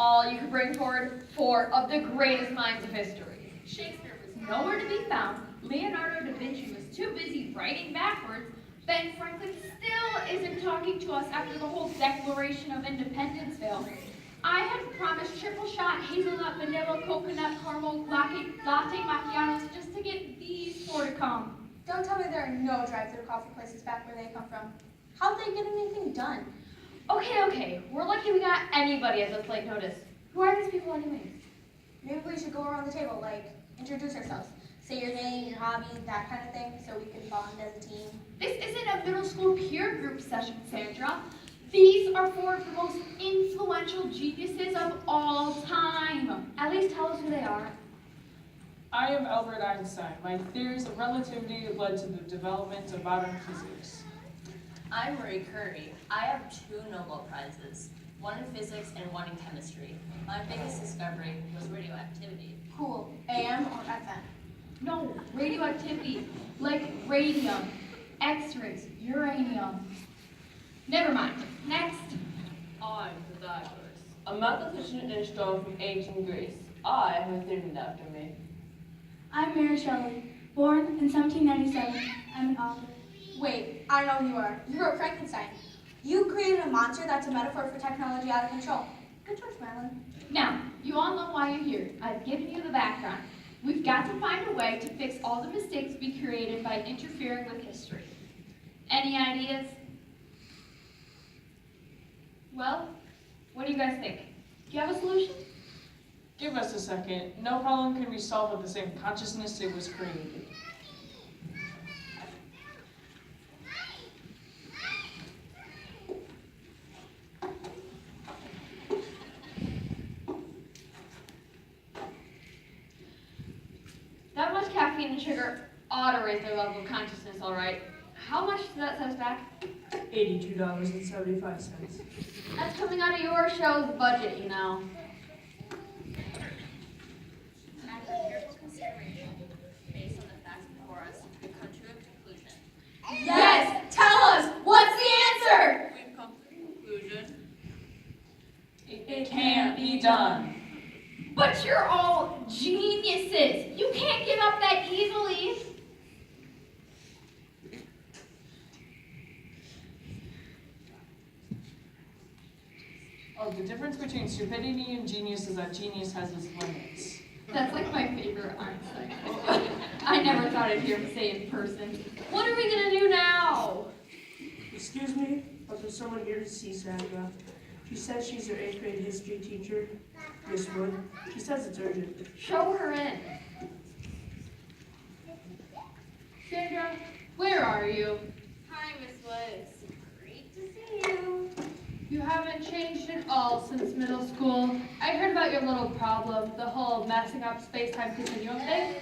all you could bring forward four of the greatest minds of history. Shakespeare was nowhere to be found. Leonardo da Vinci was too busy writing backwards. Ben Franklin still isn't talking to us after the whole Declaration of Independence failed. I had promised triple shot, hazelnut, vanilla, coconut, caramel, latte macchiatos just to get these four to come. Don't tell me there are no drive-thru coffee places back where they come from. How'd they get anything done? Okay, we're lucky we got anybody at this late notice. Who are these people anyways? Maybe we should go around the table, like, introduce ourselves. Say your name, your hobby, that kind of thing, so we can bond as a team. This isn't a middle school peer group session, Sandra. These are four of the most influential geniuses of all time. At least tell us who they are. I am Albert Einstein. My theories of relativity led to the development of modern physics. I'm Marie Curie. I have 2 Nobel Prizes, one in physics and one in chemistry. My biggest discovery was radioactivity. Cool. AM or FM? No, radioactivity, like radium, X-rays, uranium. Never mind. Next. I'm Pythagoras, a mathematician and astronomer from ancient Greece. I have a theory after me. I'm Mary Shelley, born in 1797. I'm an author. Wait, I know who you are. You wrote Frankenstein. You created a monster that's a metaphor for technology out of control. Good choice, Madeline. Now, you all know why you're here. I've given you the background. We've got to find a way to fix all the mistakes we created by interfering with history. Any ideas? Well, what do you guys think? Do you have a solution? Give us a second. No problem can be solved with the same consciousness it was created. That much caffeine and sugar ought to raise their level of consciousness, all right. How much does that set us back? $82.75. That's coming out of your show's budget, you know. After careful consideration, based on the facts before us, we've come to a conclusion. Yes! Tell us! What's the answer? We've come to the conclusion. It can't be done. But you're all geniuses. You can't give up that easily. Oh, the difference between stupidity and genius is that genius has its limits. That's like my favorite Einstein quote. I never thought I'd hear him say it in person. What are we gonna do now? Excuse me, but there's someone here to see Sandra. She says she's her 8th grade history teacher, Miss Wood. She says it's urgent. Show her in. Sandra, where are you? Hi, Miss Woods. Great to see you. You haven't changed at all since middle school. I heard about your little problem, the whole messing up space-time continuum thing.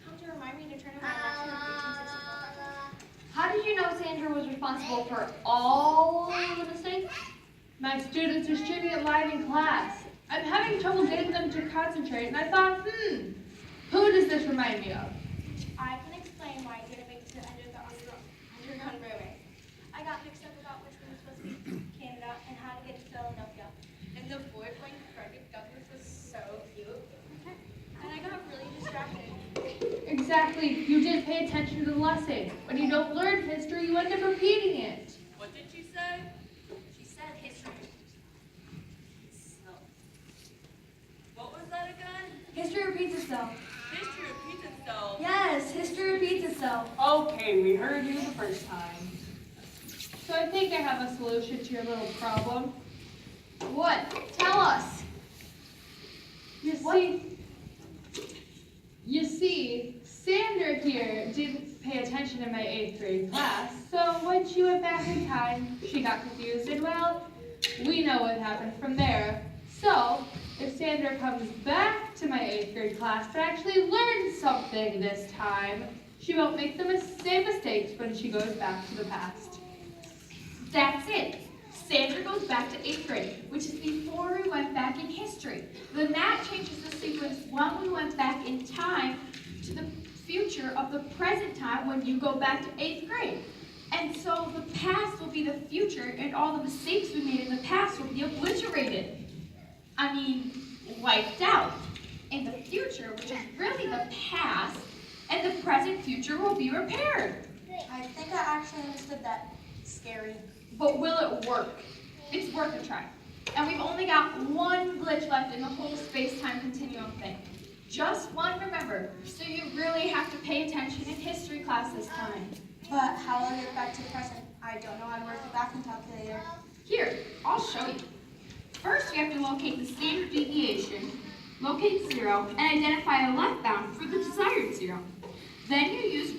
Come to remind me to turn in my lecture in 1864. How did you know Sandra was responsible for all the mistakes? My students are streaming it live in class. I'm having trouble getting them to concentrate, and I thought, who does this remind me of? I can explain why I didn't make it to the end of the Underground Railway. I got mixed up about which one was supposed to be Canada and how to get to Philadelphia. And the boy playing Frederick Douglass was so cute. And I got really distracted. Exactly. You didn't pay attention to the lesson. When you don't learn history, you end up repeating it. What did she say? She said history. So, What was that again? History repeats itself. History repeats itself. Yes, history repeats itself. Okay, we heard you the first time. So I think I have a solution to your little problem. What? Tell us. You see, Sandra here didn't pay attention in my 8th grade class, so when she went back in time, she got confused, and well, we know what happened from there. So, if Sandra comes back to my 8th grade class to actually learn something this time, she won't make the same mistakes when she goes back to the past. That's it. Sandra goes back to 8th grade, which is before we went back in history. Then that changes the sequence when we went back in time to the future of the present time when you go back to 8th grade. And so the past will be be the future, and all the mistakes we made in the past will be obliterated. I mean, wiped out. In the future, which is really the past, and the present future will be repaired. I think I actually understood that. Scary. But will it work? It's worth a try. And we've only got one glitch left in the whole space-time continuum thing. Just one, remember. So you really have to pay attention in history class this time. But how will I get back to the present? I don't know how to work the vacuum calculator. Here, I'll show you. First, you have to locate the standard deviation, locate 0, and identify a left bound for the desired 0. Then you use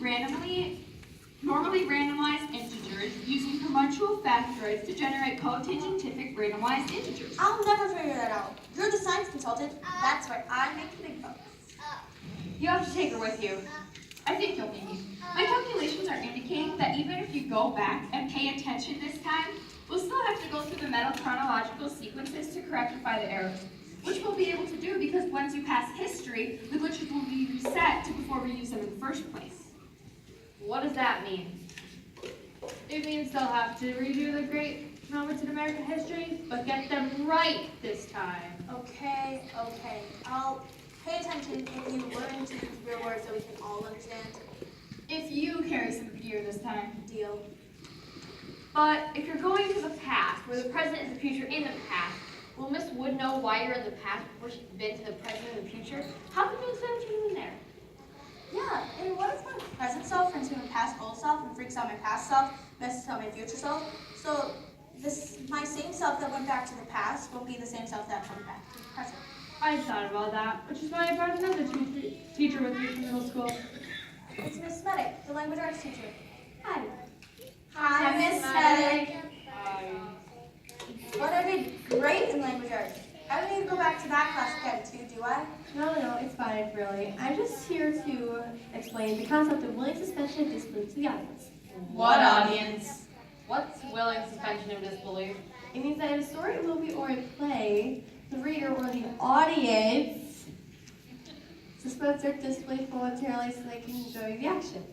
normally randomized integers using permutual factorids to generate cotangentific randomized integers. I'll never figure that out. You're the science consultant. That's why I make the big bucks. You have to take her with you. I think you'll need me. My calculations are indicating that even if you go back and pay attention this time, we'll still have to go through the metal chronological sequences to rectify the errors, which we'll be able to do because once you pass history, the glitches will be reset to before we use them in the first place. What does that mean? It means they'll have to redo the great moments in American history, but get them right this time. Okay. I'll pay attention if you learn to use real words so we can all understand. If you carry some gear this time. Deal. But if you're going to the past, where the present is the future in the past, will Miss Wood know why you're in the past before she's been to the present and the future? How can you send you in there? Yeah, and what if my present self turns into my past old self and freaks out my past self, messes out my future self? So my same self that went back to the past won't be the same self that went back to the present. I thought about that, which is why I brought another teacher with me from middle school. It's Miss Medic, the language arts teacher. Hi. Hi, Miss Medic. What I did great in language arts. I don't need to go back to that class again too, do I? No, it's fine, really. I'm just here to explain the concept of willing suspension of disbelief to the audience. What audience? What's willing suspension of disbelief? It means that in a story, movie, or a play, the reader or the audience suspends their disbelief momentarily so they can enjoy the action.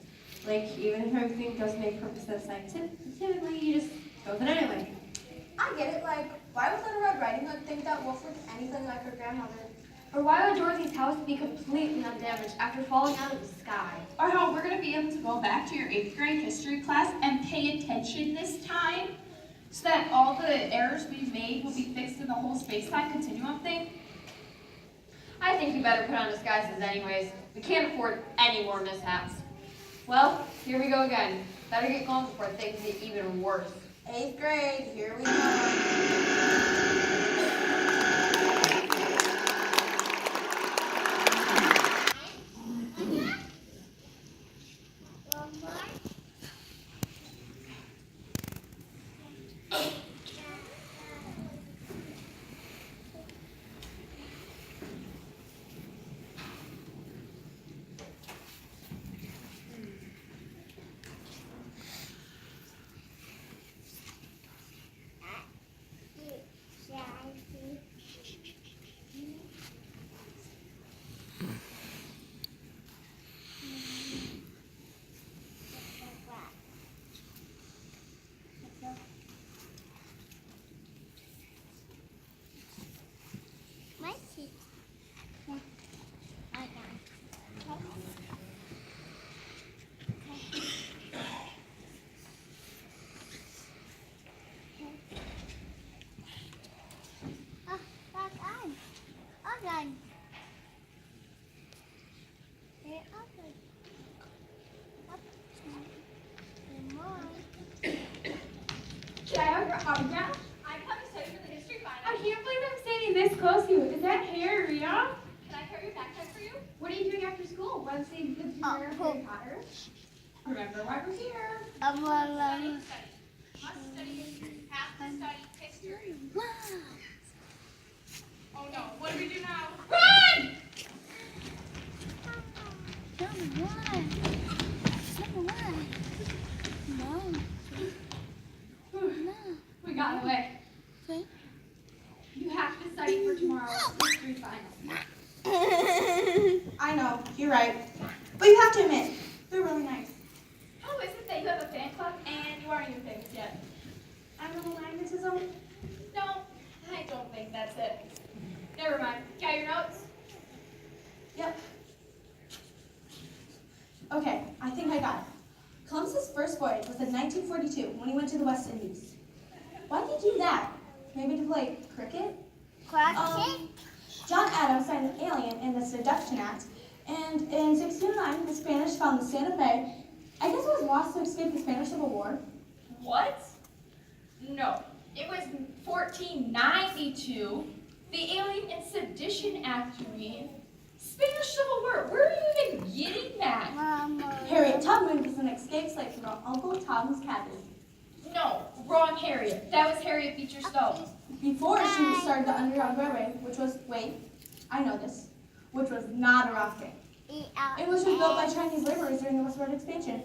Like, even if everything doesn't make perfect sense scientifically, you just go with it anyway. I get it, like, why would Little Red Riding Hood think that Wolf looked anything like her grandmother? Or why would Dorothy's house be completely undamaged after falling out of the sky? Or how we're going to be able to go back to your 8th grade history class and pay attention this time so that all the errors we made will be fixed in the whole space-time continuum thing. I think we better put on disguises anyways. We can't afford any more mishaps. Well, here we go again. Better get going before things get even worse. 8th grade, here we go. Should I have your autograph? I'm coming to study for the history final. I can't believe I'm standing this close to you. Is that Harry, yeah? Can I carry your backpack for you? What are you doing after school? Want to see the premiere of Harry Potter? Remember why we're here. Study. Must study history. Have to study history. Oh no, what do we do now? Run! We got away. You have to study for tomorrow's history final. I know, you're right. But you have to admit, they're really nice. How is it that you have a fan club and you aren't even famous yet? Never mind. Got your notes? Yep. Okay, I think I got it. Columbus's first voyage was in 1942 when he went to the West Indies. Why did he do that? Maybe to play cricket? John Adams signed an alien in the Seduction Act, and in 1609 the Spanish found the Santa Fe. I guess it was lost to escape the Spanish Civil War. What? No. It was 1492. The Alien and Sedition Act, you mean? Spanish Civil War. Where are you even getting that? Harriet Tubman was an escaped slave from her Uncle Tom's cabin. No, wrong Harriet. That was Harriet Beecher Stowe. Before she started the Underground Railway, which was, I know this, which was not a rocket. It was just built by Chinese laborers during the westward expansion.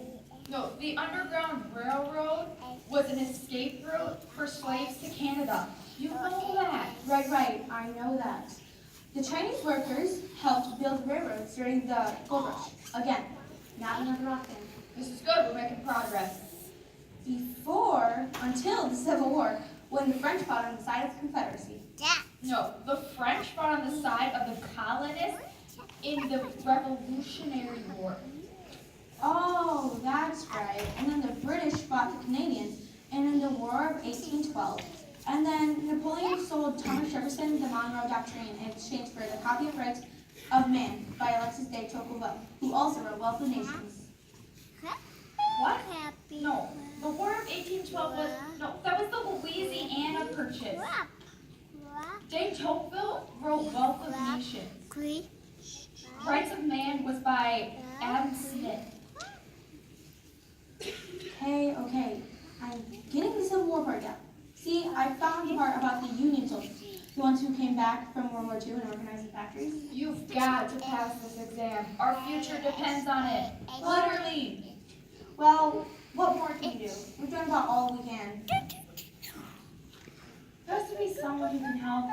No, the Underground Railroad was an escape route for slaves to Canada. You know that. Right, I know that. The Chinese workers helped build railroads during the gold rush. Again, not another rocket. This is good. We're making progress. Until the Civil War, when the French fought on the side of the Confederacy. No, the French fought on the side of the colonists in the Revolutionary War. Oh, that's right. And then the British fought the Canadians in the War of 1812. And then Napoleon sold Thomas Jefferson the Monroe Doctrine in exchange for the Copy of Rights of Man by Alexis de Tocqueville, who also wrote Wealth of Nations. What? No, the War of 1812 was, that was the Louisiana Purchase. De Tocqueville wrote Wealth of Nations. Rights of Man was by Adam Smith. Okay. I'm getting the Civil War part down. See, I found the part about the Union soldiers, the ones who came back from World War II and organized the factories. You've got to pass this exam. Our future depends on it. Literally. Well, what more can you do? We've done about all we can. There has to be someone who can help.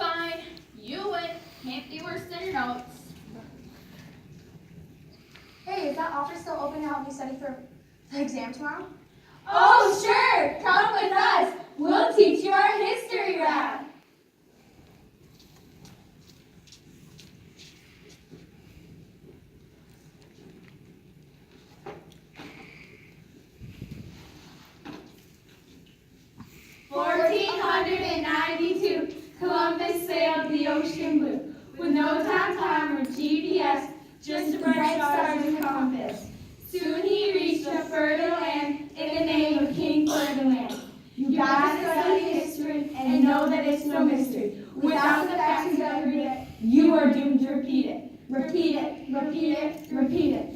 Fine. You win. Can't be worse than your notes. Hey, is that offer still open to help me study for the exam tomorrow? Oh, sure! Come with us! We'll teach you our history rap! Columbus sailed the ocean blue, with no time or GPS, just a bright stars and compass. Soon he reached a fertile land in the name of King Ferdinand. You gotta study history and know that it's no mystery. Without the facts of every day, you are doomed to repeat it. Repeat it, repeat it, repeat it.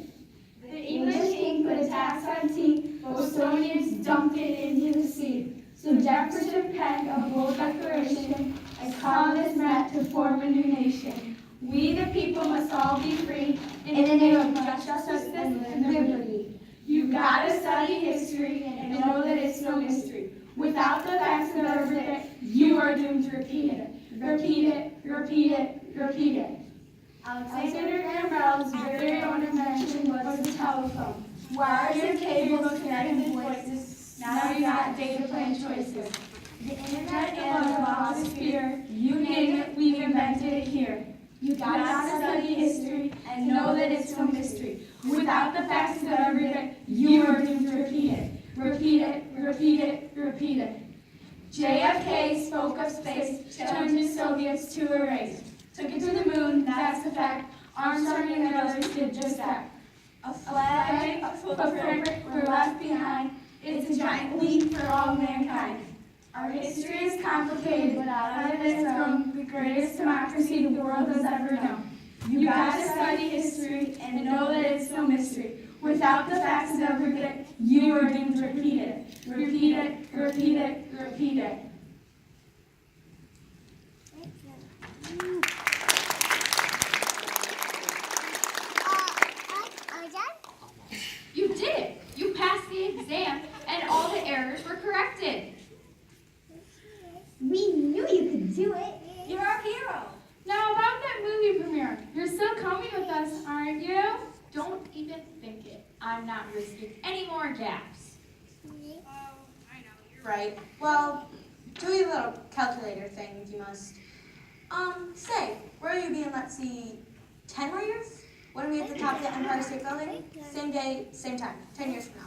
The English king put a tax on tea, Bostonians dumped it into the sea. So Jefferson penned a bold declaration, and Columbus met to form a new nation. We the people must all be free, in the name of justice and liberty. You've got to study history and know that it's no mystery. Without the facts of everything, you are doomed to repeat it. Repeat it, repeat it, repeat it. Alexander Graham Bell's very own invention was the telephone. Wires and cables connected voices. Now you got data plan choices. The internet and the blogosphere, you name it, we've invented it here. You gotta study history and know that it's no mystery. Without the facts of everything, you are doomed to repeat it. Repeat it, repeat it, repeat it. JFK spoke of space, turned the Soviets to a race. Took it to the moon, that's a fact. Armstrong and others did just that. A flag, a footprint were left behind. It's a giant leap for all mankind. Our history is complicated, but out of its own, the greatest democracy the world has ever known. You gotta study history and know that it's no mystery. Without the facts of everything, you are doomed to repeat it. Repeat it, repeat it, repeat it. You did it. You passed the exam, and all the errors were corrected. We knew you could do it. You're our hero. Now about that movie premiere, you're still coming with us, aren't you? Don't even think it. I'm not risking any more gaps. Right. Well, do your little calculator thing, you must. Say, where will you be in, let's see, 10 more years? When are we at the top of the Empire State Building? Same day, same time, 10 years from now.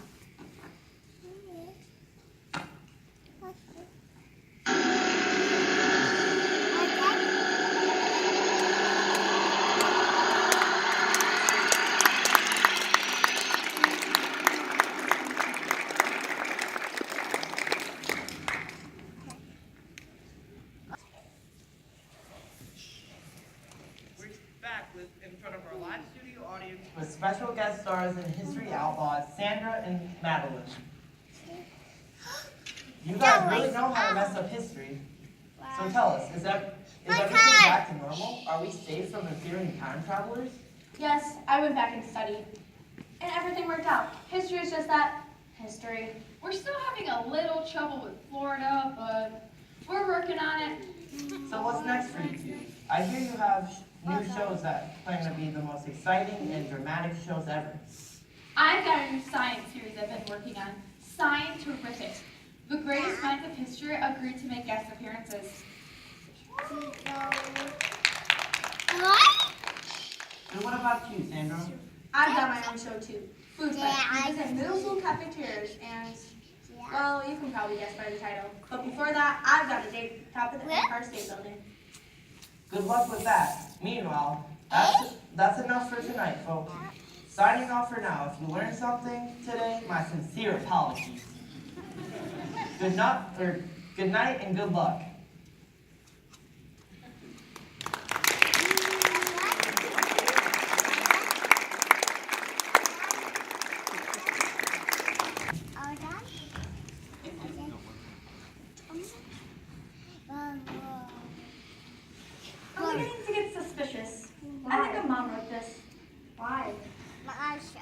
In front of our live studio audience with special guest stars and history outlaws Sandra and Madeline. You guys really know how to mess up history. So tell us, is everything back to normal? Are we safe from inferior time travelers? Yes, I went back and studied. And everything worked out. History is just that. History. We're still having a little trouble with Florida, but we're working on it. So what's next for you two? I hear you have new shows that claim to be the most exciting and dramatic shows ever. I've got a new science series I've been working on, Science-Terrific. The greatest minds of history agreed to make guest appearances. And what about you, Sandra? I've got my own show too. Food Fight. We visit middle school cafeterias and, well, you can probably guess by the title. But before that, I've got a date at the top of the Empire State Building. Good luck with that. Meanwhile, that's enough for tonight, folks. Signing off for now. If you learned something today, my sincere apologies. Good night and good luck. I'm beginning to get suspicious. I think a mom wrote this. Why?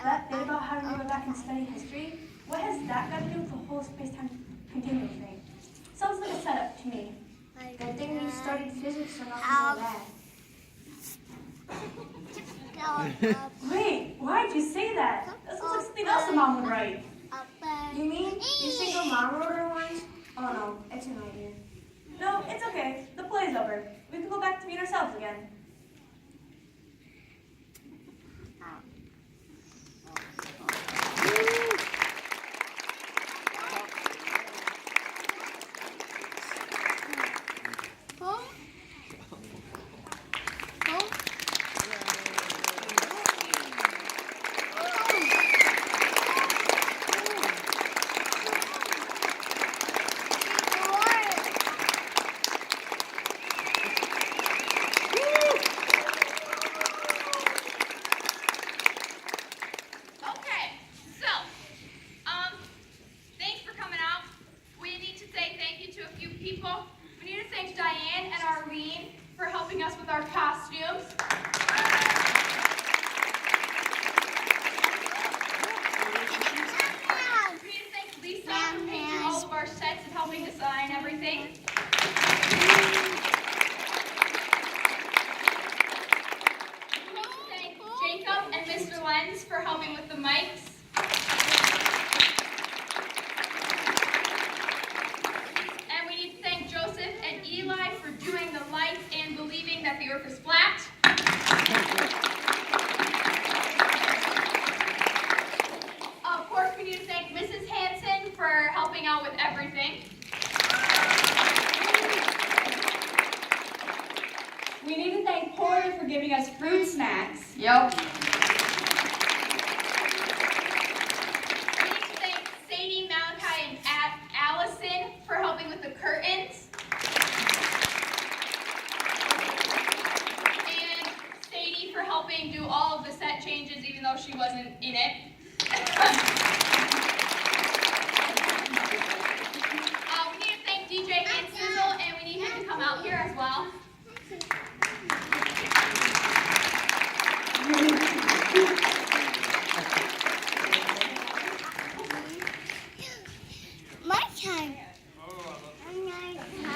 That bit about having to go back and study history, what has that got to do with the whole space-time continuum thing? Sounds like a setup to me. Good thing you studied physics or nothing like that. Wait, why'd you say that? That sounds like something else a mom would write. You mean you single mom wrote her one? Oh no, it's an idea. No, it's okay. The play's over. We can go back to being ourselves again.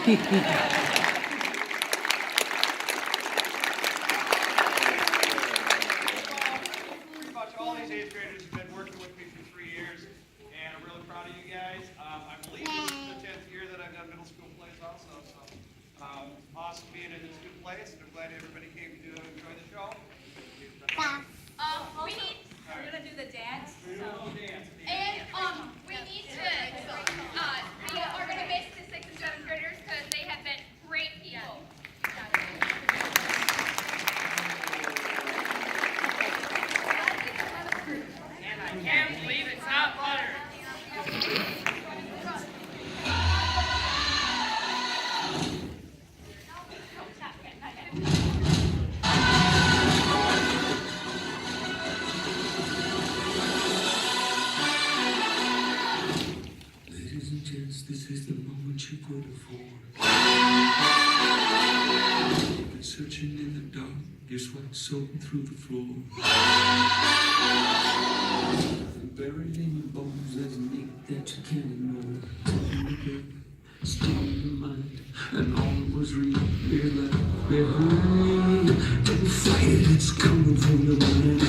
Pretty much all these 8th graders have been working with me for 3 years, and I'm really proud of you guys. I believe this is the 10th awesome being in this new place, and I'm glad everybody came to enjoy the show. We need. We're gonna do the dance. We're gonna do a dance. And we need to. We are gonna miss the 6th and 7th graders because they have been great people. And I can't believe it's not butter. Ladies and gents, this is the moment you could afford. You've been searching in the dark, your sweat soaking through the floor. And buried in your bones, there's an ache that you can't ignore. Still in your mind, and all that was real, you're left behind. Don't fight it, it's coming from your mind.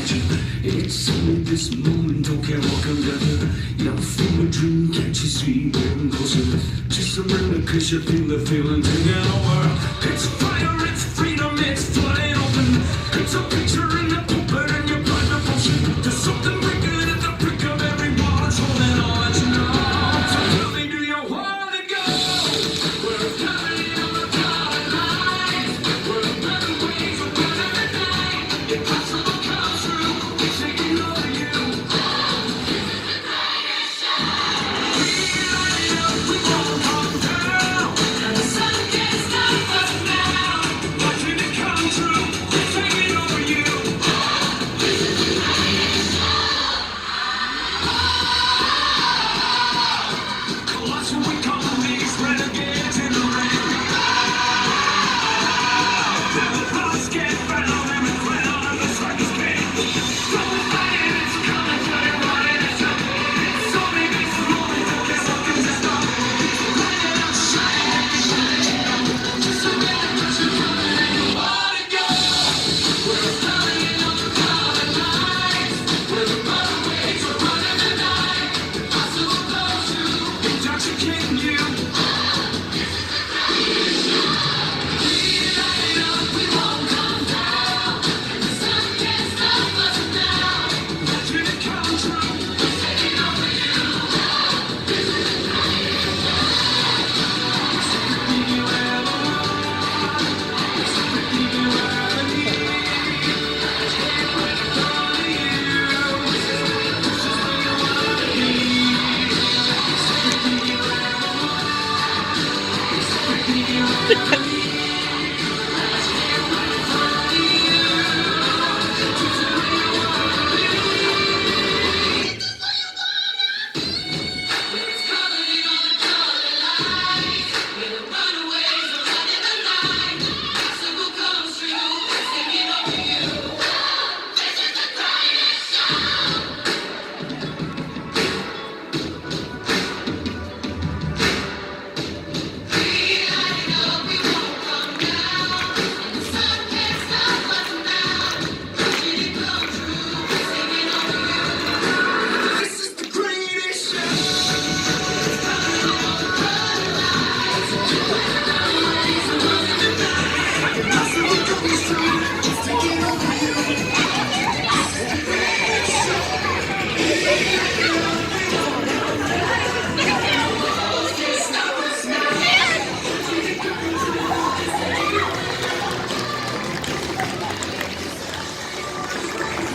It's only this moment, don't care what comes after. You'll feel a dream, can't you see, getting closer. Just surrender, cause you feel the feeling taking over. It's fire, it's freedom, it's flying open. It's a picture in the pulpit and your blind devotion. There's something wicked at the brink of every wall. It's holding on that you know. So tell me, do you want to go? We're coming on the cloud lines. We're better ways of running the night. Impossible come true. It's taking over you. We won't come down. And the sun can't stop us now. Watching it come true. It's taking over you. Colossal economies, renegades in the rain. The plots get found and the crown of the circus king. Don't fight it, it's coming for you, running it's up. It's only this moment that there's something to stop. Light it up, shine it, just surrender, cause you're coming and you want to go. We're coming on the cloud of lights. We're the runaways, we're running the night. Impossible goes to intoxicating you. We won't come down. The sun can't stop us now. Watching it come true. It's taking over you. Everything you ever want. Everything you ever need. It's getting right in front of you. This is where you want to be. It's everything you ever want. It's everything you ever need.